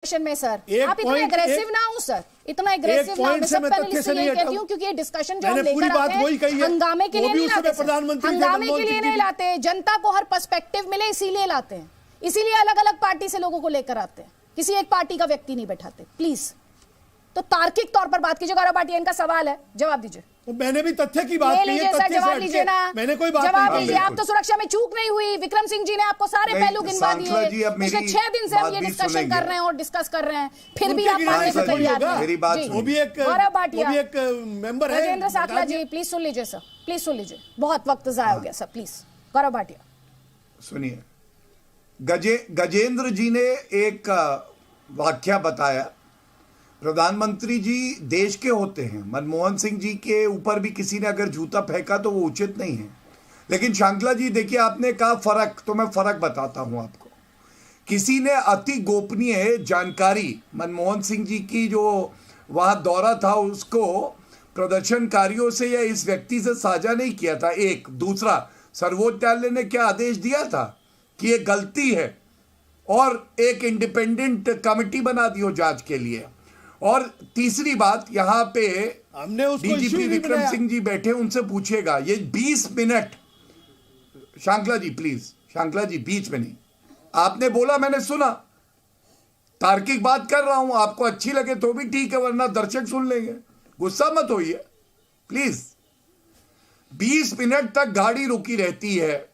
में सर आप इतने एग्रेसिव ना हो सर, इतना एग्रेसिव ना हो। मैं सब पैनलिस्ट से यही कहती हूँ क्योंकि ये डिस्कशन जो हम लेकर आते हैं हंगामे के लिए नहीं लाते, हंगामे के लिए नहीं लाते, जनता को हर पर्सपेक्टिव मिले इसीलिए लाते हैं, इसीलिए अलग अलग पार्टी से लोगों को लेकर आते हैं, किसी एक पार्टी का व्यक्ति नहीं बैठाते। प्लीज तो तार्किक तौर पर बात कीजिए। गौरव भाटिया इनका सवाल है, जवाब दीजिए। तो मैंने भी तथ्य की बात की है, जवाब लीजिए ना, मैंने कोई बात जवाब दीजिए। आप तो सुरक्षा में चूक नहीं हुई, विक्रम सिंह जी ने आपको सारे पहलू गिनवा दिए। पिछले 6 दिन से हम ये डिस्कशन कर रहे हैं और डिस्कस कर रहे हैं, फिर भी आप मानने को तैयार नहीं। वो भी एक गौरव भाटिया, एक मेंबर है। राजेंद्र साकला जी प्लीज सुन लीजिए सर, प्लीज सुन लीजिए, बहुत वक्त जाया हो गया सर, प्लीज। गौरव भाटिया सुनिए, गजेंद्र जी ने एक वाक्या बताया, प्रधानमंत्री जी देश के होते हैं, मनमोहन सिंह जी के ऊपर भी किसी ने अगर जूता फेंका तो वो उचित नहीं है। लेकिन शांकला जी देखिए, आपने कहा फर्क, तो मैं फर्क बताता हूं आपको। किसी ने अति गोपनीय जानकारी मनमोहन सिंह जी की जो वहां दौरा था उसको प्रदर्शनकारियों से या इस व्यक्ति से साझा नहीं किया था। एक दूसरा, सर्वोच्च न्यायालय ने क्या आदेश दिया था कि ये गलती है और एक इंडिपेंडेंट कमेटी बना दी हो जांच के लिए। और तीसरी बात, यहाँ पे हमने डीजीपी विक्रम सिंह जी बैठे, उनसे पूछेगा ये 20 मिनट। शांकला जी प्लीज, शांकला जी बीच में नहीं, आपने बोला मैंने सुना, तार्किक बात कर रहा हूं, आपको अच्छी लगे तो भी ठीक है, वरना दर्शक सुन लेंगे, गुस्सा मत होइए प्लीज। 20 मिनट तक गाड़ी रुकी रहती है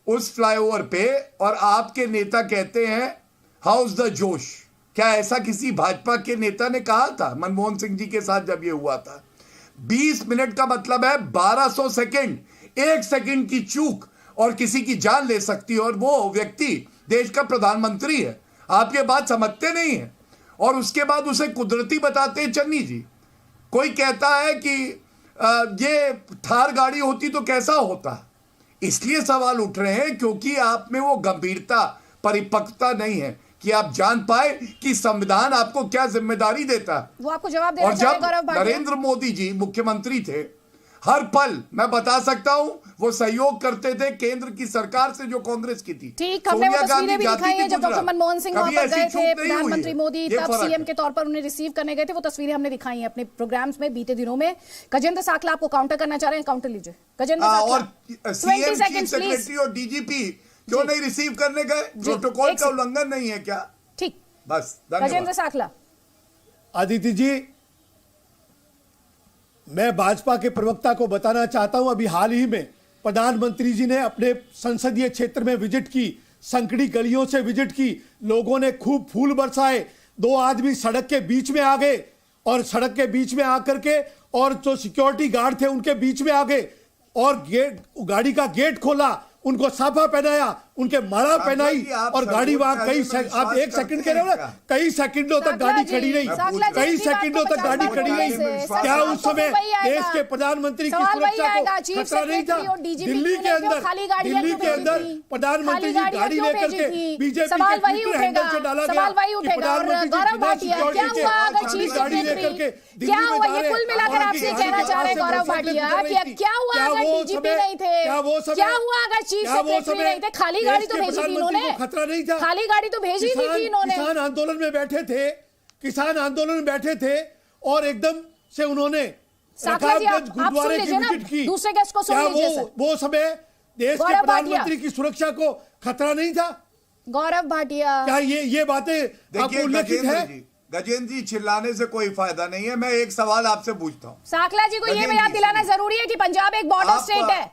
उस फ्लाईओवर पे और आपके नेता कहते हैं हाउस द जोश। क्या ऐसा किसी भाजपा के नेता ने कहा था मनमोहन सिंह जी के साथ जब ये हुआ था? 20 मिनट का मतलब है 1200 सेकंड। 1 सेकंड की चूक और किसी की जान ले सकती है, और वो व्यक्ति देश का प्रधानमंत्री है। आप ये बात समझते नहीं है और उसके बाद उसे कुदरती बताते हैं। चन्नी जी, कोई कहता है कि ये थार गाड़ी होती तो कैसा होता। इसलिए सवाल उठ रहे हैं क्योंकि आप में वो गंभीरता, परिपक्वता नहीं है कि आप जान पाए कि संविधान आपको क्या जिम्मेदारी देता है। वो आपको जवाब देना और जब नरेंद्र मोदी जी मुख्यमंत्री थे, हर पल मैं बता सकता हूं वो सहयोग करते थे केंद्र की सरकार से जो कांग्रेस की थी। ठीक, हमने वो तस्वीरें भी दिखाई हैं जब डॉक्टर मनमोहन सिंह वहां पर गए थे, प्रधानमंत्री मोदी तब सीएम के तौर पर उन्हें रिसीव करने गए थे। वो तस्वीरें हमने दिखाई हैं अपने प्रोग्राम्स में बीते दिनों में। गजेंद्र साकला आपको काउंटर करना चाह रहे हैं, काउंटर लीजिए गजेंद्र साकला। और सीएम, चीफ सेक्रेटरी और डीजीपी क्यों नहीं रिसीव करने गए? प्रोटोकॉल का उल्लंघन नहीं है क्या? ठीक, बस। गजेंद्र साकला। आदित्य जी, मैं भाजपा के प्रवक्ता को बताना चाहता हूं, अभी हाल ही में प्रधानमंत्री जी ने अपने संसदीय क्षेत्र में विजिट की, संकड़ी गलियों से विजिट की, लोगों ने खूब फूल बरसाए। 2 आदमी सड़क के बीच में आ गए और सड़क के बीच में आकर के और जो सिक्योरिटी गार्ड थे उनके बीच में आ गए और गेट, गाड़ी का गेट खोला, उनको साफा पहनाया, उनके माला पहनाई और गाड़ी वहां आप 1 सेकंड कह रहे हो ना, कई सेकंडों तक गाड़ी खड़ी रही, कई सेकंडों तक गाड़ी खड़ी रही। क्या उस समय देश के प्रधानमंत्री की सुरक्षा को खतरा नहीं था? दिल्ली के अंदर प्रधानमंत्री जी गाड़ी लेकर के बीजेपी के हैंडल से डाला गया कि प्रधानमंत्री जी गाड़ी लेकर के क्या हुआ? ये कुल मिलाकर आपसे कहना चाह रहे हैं गौरव भाटिया कि क्या हुआ अगर डीजीपी नहीं थे, क्या हुआ अगर चीफ सेक्रेटरी नहीं थे? खाली गाड़ी तो भेजी थी इन्होंने, खतरा नहीं था, खाली गाड़ी तो भेजी थी इन्होंने। किसान आंदोलन में बैठे थे, किसान आंदोलन में बैठे थे और एकदम से उन्होंने रकाबगंज गुरुद्वारे की विजिट की। दूसरे गेस्ट को सुन लीजिए सर। वो समय देश के प्रधानमंत्री की सुरक्षा को खतरा नहीं था? गौरव भाटिया, क्या ये बातें आपको उल्लेखित है? गजेंद्र जी, चिल्लाने से कोई फायदा नहीं है। मैं एक सवाल आपसे पूछता हूँ, साकला जी को ये याद दिलाना जरूरी है कि पंजाब एक बॉर्डर स्टेट है,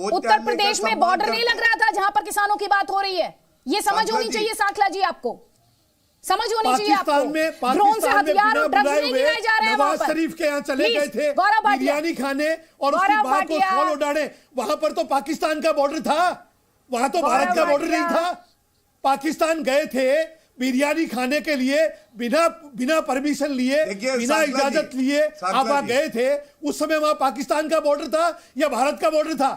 उत्तर प्रदेश में बॉर्डर नहीं लग रहा था जहां पर किसानों की बात हो रही है। ये समझ होनी चाहिए साकला जी, आपको समझ होनी चाहिए। आपको ड्रोन से हथियार और ड्रग्स नहीं गिराए जा रहे हैं। नवाज शरीफ के यहाँ चले गए थे बिरयानी खाने और उसकी मां को फॉल उड़ाने, वहां पर तो पाकिस्तान का बॉर्डर था, वहां तो भारत का बॉर्डर नहीं था। पाकिस्तान गए थे बिरयानी खाने के लिए, बिना परमिशन लिए, बिना इजाजत लिए आप वहां गए थे। उस समय वहां पाकिस्तान का बॉर्डर था या भारत का बॉर्डर था?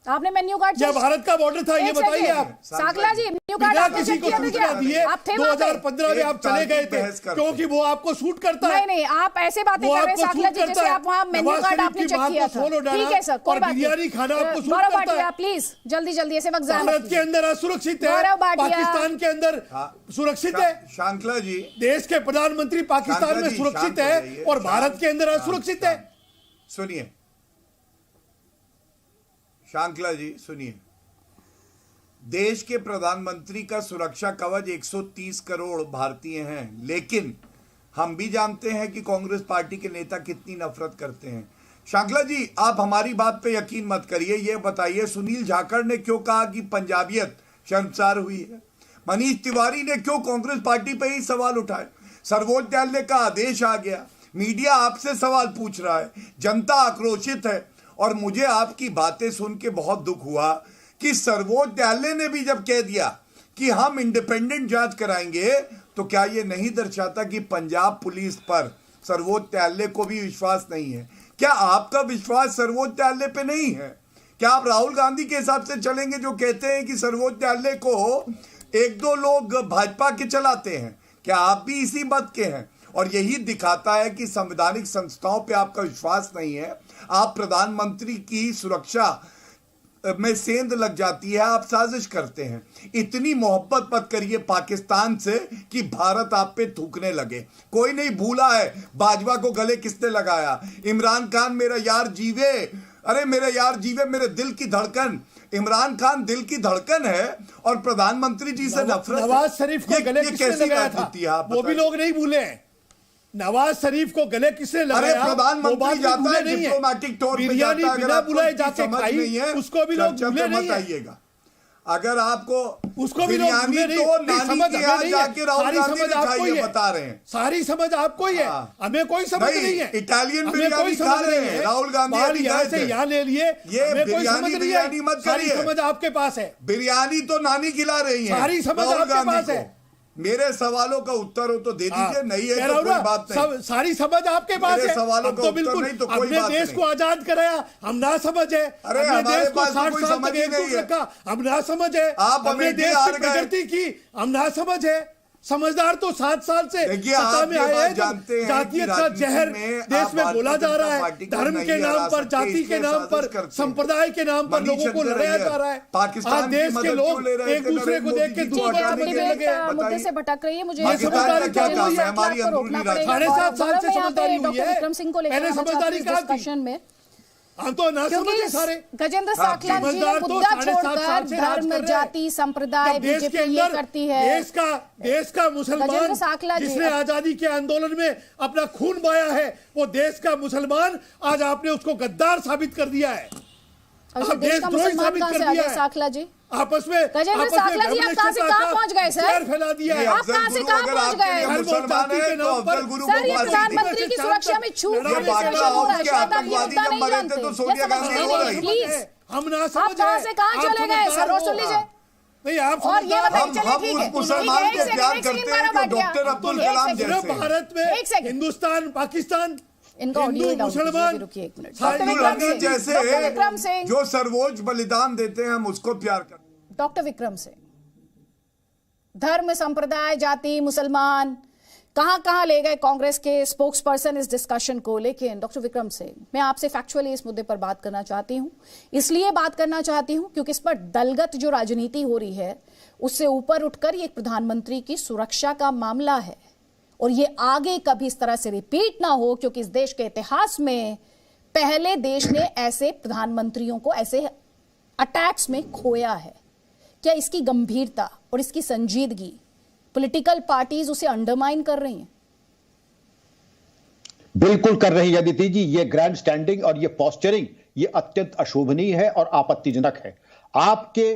आपने मेन्यू कार्ड या भारत का बॉर्डर था, ये बताइए आप। साकला जी, मेन्यू कार्ड आपने किसी को सूचना दिए 2015 में आप चले गए थे क्योंकि वो आपको सूट करता है। नहीं, आप ऐसे बातें कर रहे हैं साकला जी जैसे आप वहाँ मेन्यू कार्ड आपने चेक किया था। ठीक है सर, कोई बात नहीं। बिरयानी खाना आपको सूट गौरव करता है। प्लीज जल्दी ऐसे वक्त भारत के अंदर असुरक्षित है, पाकिस्तान के अंदर सुरक्षित है। शांकला जी, देश के प्रधानमंत्री पाकिस्तान में सुरक्षित है और भारत के अंदर असुरक्षित है। सुनिए शांकला जी, सुनिए, देश के प्रधानमंत्री का सुरक्षा कवच 130 करोड़ भारतीय हैं, लेकिन हम भी जानते हैं कि कांग्रेस पार्टी के नेता कितनी नफरत करते हैं। शांकला जी, आप हमारी बात पे यकीन मत करिए, ये बताइए सुनील जाखड़ ने क्यों कहा कि पंजाबियत शर्मसार हुई है? मनीष तिवारी ने क्यों कांग्रेस पार्टी पे ही सवाल उठाए? सर्वोच्च न्यायालय का आदेश आ गया, मीडिया आपसे सवाल पूछ रहा है, जनता आक्रोशित है। और मुझे आपकी बातें सुन के बहुत दुख हुआ कि सर्वोच्च न्यायालय ने भी जब कह दिया कि हम इंडिपेंडेंट जांच कराएंगे, तो क्या यह नहीं दर्शाता कि पंजाब पुलिस पर सर्वोच्च न्यायालय को भी विश्वास नहीं है? क्या आपका विश्वास सर्वोच्च न्यायालय पे नहीं है? क्या आप राहुल गांधी के हिसाब से चलेंगे जो कहते हैं कि सर्वोच्च न्यायालय को एक दो लोग भाजपा के चलाते हैं? क्या आप भी इसी मत के हैं? और यही दिखाता है कि संवैधानिक संस्थाओं पे आपका विश्वास नहीं है। आप प्रधानमंत्री की सुरक्षा में सेंध लग जाती है, आप साजिश करते हैं। इतनी मोहब्बत मत करिए पाकिस्तान से कि भारत आप पे थूकने लगे। कोई नहीं भूला है बाजवा को गले किसने लगाया। इमरान खान मेरा यार जीवे, अरे मेरे यार जीवे, मेरे दिल की धड़कन। इमरान खान दिल की धड़कन है और प्रधानमंत्री जी से नफरत। नवाज शरीफ को गले किसने लगाया था? वो भी लोग नहीं भूले। नवाज शरीफ को गले किसने लगाया? प्रधानमंत्री जाता है डिप्लोमेटिक तौर पे, बिरयानी बिना बुलाए जाके खाई, उसको भी लोग भूले नहीं आइएगा। अगर आपको उसको भी लोग भूले नहीं, नानी के यहाँ जाके राहुल गांधी ने खाई है, बता रहे हैं। सारी समझ आपको ही है, हमें कोई समझ नहीं है। इटालियन बिरयानी खा रहे हैं राहुल गांधी, यहाँ से यहाँ ले लिए, ये बिरयानी मत करिए। सारी समझ आपके पास है। बिरयानी तो नानी खिला रही है, सारी समझ आपके पास है। मेरे सवालों का उत्तर हो तो दे दीजिए, नहीं है तो कोई बात नहीं। सारी समझ आपके पास है। सवालों का तो उत्तर नहीं तो कोई बात नहीं। देश को आजाद कराया, हम ना समझ है। अरे हमने देश को 60 साल तक एकजुट रखा, हम ना समझ है। हमने देश की प्रगति की, हम ना समझ है। समझदार तो 7 साल से सत्ता में आए हैं। जातीय का जहर देश में बोला जा रहा है, धर्म के नाम पर, जाति के नाम पर, संप्रदाय के नाम पर लोगों को लड़ाया जा रहा है। आज देश के लोग एक दूसरे को देख के मुद्दे से भटक रही है। मुझे समझदारी क्या है? हमारी अंदरूनी 7.5 साल से समझदारी हुई है। विक्रम सिंह को लेकर समझदारी डिस्कशन में हम तो ना समझे सारे। गजेंद्र साकला जी ने मुद्दा छोड़कर धर्म, जाति, संप्रदाय बीजेपी ये करती है। देश का मुसलमान जिसने आजादी के आंदोलन में अपना खून बहाया है, वो देश का मुसलमान आज आपने उसको गद्दार साबित कर दिया है, देशद्रोही साबित कर दिया है। साकला जी आपस में गजेंद्र साकला जी आप कहां से कहां पहुंच गए सर? फैला दिया है। आप कहां से कहां पहुंच गए? मुसलमान है तो अफजल गुरु सर, ये प्रधानमंत्री की सुरक्षा में छूट तो सोनिया गांधी हो रही। प्लीज हम ना समझे, आप कहां से कहां चले गए सर? और सुन लीजिए नहीं, आप और ये बताइए, चलिए ठीक है, मुसलमान को प्यार करते हैं तो डॉक्टर अब्दुल कलाम जैसे। भारत में हिंदुस्तान, पाकिस्तान, इनका हिंदू मुसलमान जैसे जो सर्वोच्च बलिदान देते हैं, हम उसको प्यार करते हैं। डॉक्टर विक्रम सिंह, धर्म, संप्रदाय, जाति, मुसलमान कहां कहां ले गए कांग्रेस के स्पोक्स पर्सन इस डिस्कशन को। लेकिन डॉक्टर विक्रम सिंह, मैं आपसे फैक्चुअली इस मुद्दे पर बात करना चाहती हूं। इसलिए बात करना चाहती हूं क्योंकि इस पर दलगत जो राजनीति हो रही है उससे ऊपर उठकर ये प्रधानमंत्री की सुरक्षा का मामला है और ये आगे कभी इस तरह से रिपीट ना हो, क्योंकि इस देश के इतिहास में पहले देश ने ऐसे प्रधानमंत्रियों को ऐसे अटैक्स में खोया है। क्या इसकी गंभीरता और इसकी संजीदगी पॉलिटिकल पार्टीज उसे अंडरमाइन कर रही हैं? बिल्कुल कर रही है अदिति जी। ये ग्रैंड स्टैंडिंग और ये पोस्चरिंग ये अत्यंत अशोभनीय है और आपत्तिजनक है। आपके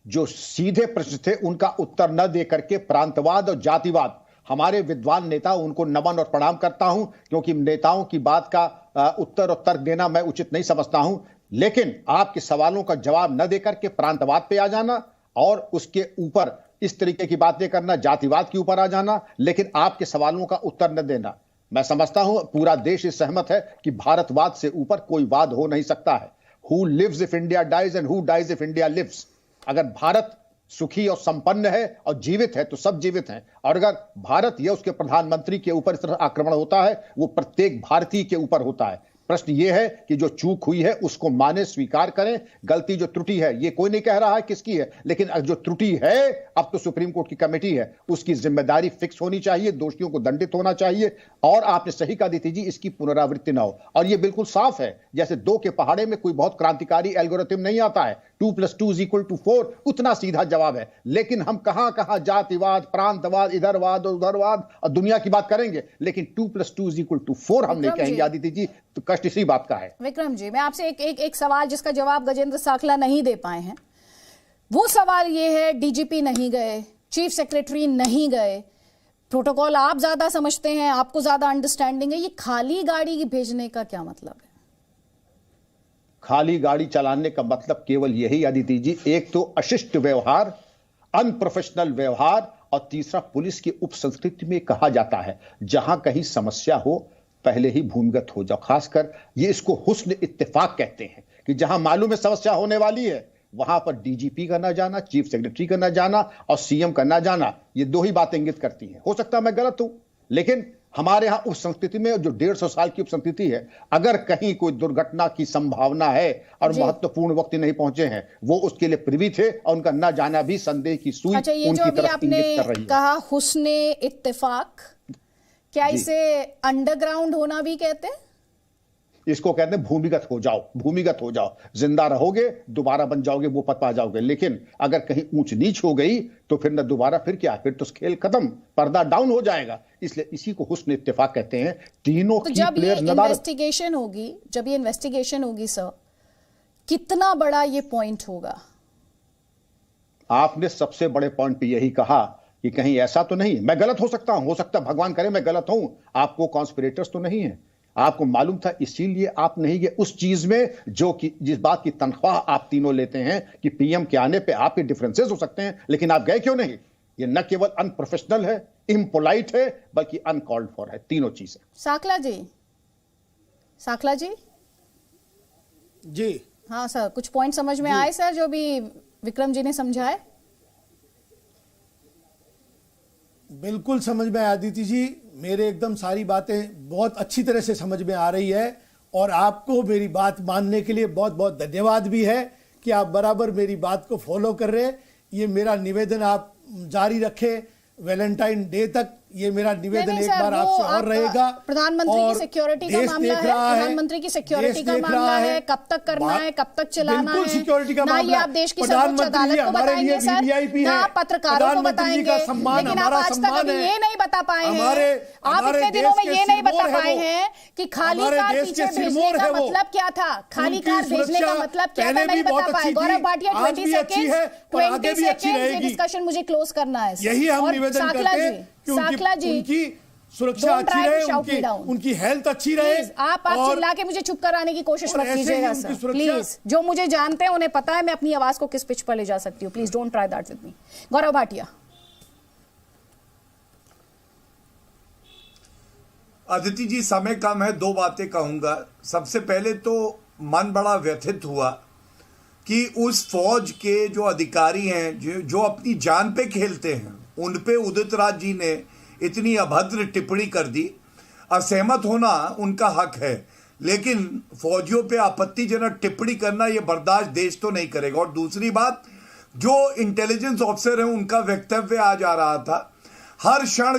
जो सीधे प्रश्न थे उनका उत्तर न दे करके प्रांतवाद और जातिवाद, हमारे विद्वान नेता, उनको नमन और प्रणाम करता हूं, क्योंकि नेताओं की बात का उत्तर और तर्क देना मैं उचित नहीं समझता हूं। लेकिन आपके सवालों का जवाब न देकर के प्रांतवाद पे आ जाना और उसके ऊपर इस तरीके की बातें करना, जातिवाद के ऊपर आ जाना, लेकिन आपके सवालों का उत्तर न देना, मैं समझता हूं पूरा देश इस सहमत है कि भारतवाद से ऊपर कोई वाद हो नहीं सकता है। Who lives if India dies and who dies if India lives. अगर भारत सुखी और संपन्न है और जीवित है तो सब जीवित हैं, और अगर भारत या उसके प्रधानमंत्री के ऊपर इस तरह आक्रमण होता है वो प्रत्येक भारतीय के ऊपर होता है। प्रश्न यह है कि जो चूक हुई है उसको माने, स्वीकार करें। गलती जो त्रुटि है ये कोई नहीं कह रहा है किसकी है, लेकिन जो त्रुटि है अब तो सुप्रीम कोर्ट की कमेटी है, उसकी जिम्मेदारी फिक्स होनी चाहिए, दोषियों को दंडित होना चाहिए। और आपने सही कहा अदिति जी, इसकी पुनरावृत्ति ना हो। और ये बिल्कुल साफ है, जैसे 2 के पहाड़े में कोई बहुत क्रांतिकारी एल्गोरिथम नहीं आता है, 2 + 2 = 4 उतना सीधा जवाब है। लेकिन हम कहां कहां जातिवाद, प्रांतवाद, इधरवाद और उधरवाद और दुनिया की बात करेंगे, लेकिन 2 + 2 = 4 हम नहीं कहेंगे आदिति जी। तो कष्ट इसी बात का है। विक्रम जी, मैं आपसे एक सवाल जिसका जवाब गजेंद्र साकला नहीं दे पाए हैं, वो सवाल ये है, डीजीपी नहीं गए, चीफ सेक्रेटरी नहीं गए, प्रोटोकॉल आप ज्यादा समझते हैं, आपको ज्यादा अंडरस्टैंडिंग है, ये खाली गाड़ी भेजने का क्या मतलब है? खाली गाड़ी चलाने का मतलब केवल यही आदिति जी, एक तो अशिष्ट व्यवहार, अनप्रोफेशनल व्यवहार, और तीसरा पुलिस की उपसंस्कृति में कहा जाता है जहां कहीं समस्या हो पहले ही भूमिगत हो जाओ। खासकर ये इसको हुस्न इत्तेफाक कहते हैं कि जहां मालूम है समस्या होने वाली है वहां पर डीजीपी का ना जाना, चीफ सेक्रेटरी का ना जाना और सीएम का ना जाना, ये 2 ही बातें इंगित करती हैं। हो सकता है मैं गलत हूं, लेकिन हमारे यहां उप संस्कृति में जो 150 साल की उप संस्कृति है, अगर कहीं कोई दुर्घटना की संभावना है और महत्वपूर्ण व्यक्ति नहीं पहुंचे हैं, वो उसके लिए प्रिवी थे और उनका ना जाना भी संदेह की सुई उनकी तरफ इंगित कर रही है। कहा हुस्ने इत्तेफाक, क्या इसे अंडरग्राउंड होना भी कहते हैं? इसको कहते हैं भूमिगत हो जाओ, भूमिगत हो जाओ। जिंदा रहोगे, दोबारा बन जाओगे, वो पद पा जाओगे। लेकिन अगर कहीं ऊंच नीच हो गई तो फिर न दोबारा, फिर क्या, फिर तो खेल खत्म, पर्दा डाउन हो जाएगा। इसलिए इसी को हुस्न इत्तेफाक कहते हैं। तीनों तो की जब ये प्लेयर इन्वेस्टिगेशन होगी सर, कितना बड़ा ये पॉइंट होगा? आपने सबसे बड़े पॉइंट पे यही कहा कि कहीं ऐसा तो नहीं, मैं गलत हो सकता हूं, हो सकता भगवान करे मैं गलत हूं, आपको कॉन्स्पिरेटर्स तो नहीं है, आपको मालूम था इसीलिए आप नहीं गए उस चीज में जो कि जिस बात की तनख्वाह आप तीनों लेते हैं कि पीएम के आने पे आपके डिफरेंसेस हो सकते हैं, लेकिन आप गए क्यों नहीं? ये न केवल अनप्रोफेशनल है, इम्पोलाइट है, बल्कि अनकॉल्ड फॉर है, तीनों चीजें। साकला जी जी हाँ सर, कुछ पॉइंट समझ में आए सर जो भी विक्रम जी ने समझाए? बिल्कुल समझ में आया आदिति जी, मेरे एकदम सारी बातें बहुत अच्छी तरह से समझ में आ रही है, और आपको मेरी बात मानने के लिए बहुत बहुत धन्यवाद भी है कि आप बराबर मेरी बात को फॉलो कर रहे हैं। ये मेरा निवेदन आप जारी रखें वैलेंटाइन डे तक, ये मेरा निवेदन एक बार आपसे और रहेगा। प्रधानमंत्री की सिक्योरिटी का मामला है, प्रधानमंत्री की सिक्योरिटी का मामला है, कब तक करना है, कब तक चलाना है, सिक्योरिटी का मामला, आप देश की सर्वोच्च अदालत को बताएंगे सर, ना आप पत्रकारों को बताएंगे, लेकिन आप आज तक अभी ये नहीं बता पाए हैं, आप इतने दिनों में ये नहीं बता पाए हैं कि खाली कार पीछे भेजने का मतलब क्या था, खाली कार भेजने का मतलब क्या था, नहीं बता पाए। गौरव भाटिया 20 सेकेंड डिस्कशन मुझे क्लोज करना है। यही हम निवेदन करते हैं कि उनकी सुरक्षा अच्छी रहे, उनकी हेल्थ अच्छी रहे। आप चिल्ला के मुझे चुप कराने की कोशिश मत कीजिएगा सर, प्लीज। जो मुझे जानते हैं उन्हें पता है मैं अपनी आवाज को किस पिच पर ले जा सकती हूँ। Please don't try that with me. Gaurav Bhatia. Aditi ji, समय कम है, 2 बातें कहूंगा। सबसे पहले तो मन बड़ा व्यथित हुआ कि उस फौज के जो अधिकारी हैं जो अपनी जान पे खेलते हैं, उन पे उदित राज जी ने इतनी अभद्र टिप्पणी कर दी। असहमत होना उनका हक है, लेकिन फौजियों पे आपत्तिजनक टिप्पणी करना ये बर्दाश्त देश तो नहीं करेगा। और दूसरी बात, जो इंटेलिजेंस ऑफिसर हैं उनका वक्तव्य आ जा रहा था, हर क्षण